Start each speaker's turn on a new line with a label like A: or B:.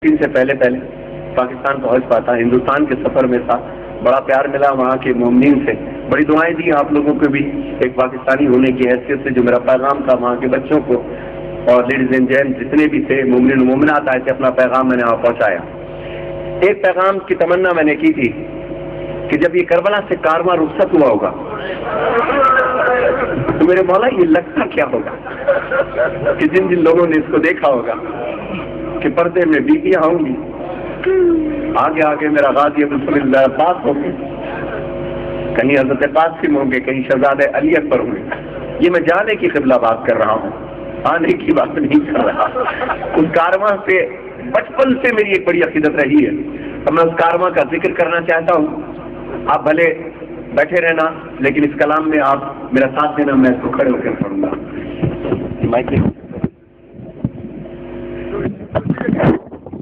A: دن سے پہلے پاکستان پہنچ پاتا، ہندوستان کے سفر میں تھا، بڑا پیار ملا وہاں کے مومنین سے، بڑی دعائیں دی آپ لوگوں کو بھی ایک پاکستانی ہونے کی حیثیت سے، جو میرا پیغام تھا وہاں کے بچوں کو اور لیڈیز اینڈ جینٹس جتنے بھی تھے مومنین و مومنات آئے تھے، اپنا پیغام میں نے وہاں پہنچایا۔ ایک پیغام کی تمنا میں نے کی تھی کہ جب یہ کربلا سے کارواں رخصت ہوا ہوگا تو میرے مولا یہ لگتا کیا ہوگا کہ جن جن لوگوں نے اس کو دیکھا ہوگا کہ پردے میں بیویاں ہوں گی، آگے آگے میرا غازی رسول اللہ عباس ہوں گے، کہیں حضرت قاسم ہوں گے، کہیں شہزادہ علی اکبر ہوں گے۔ یہ میں جانے کی قبلہ بات کر رہا ہوں، آنے کی بات نہیں کر رہا۔ اس کارواں سے بچپن سے میری ایک بڑی عقیدت رہی ہے اور میں اس کارواں کا ذکر کرنا چاہتا ہوں۔ آپ بھلے بیٹھے رہنا لیکن اس کلام میں آپ میرا ساتھ دینا، میں اس کو کھڑے ہو کر پڑھوں گا۔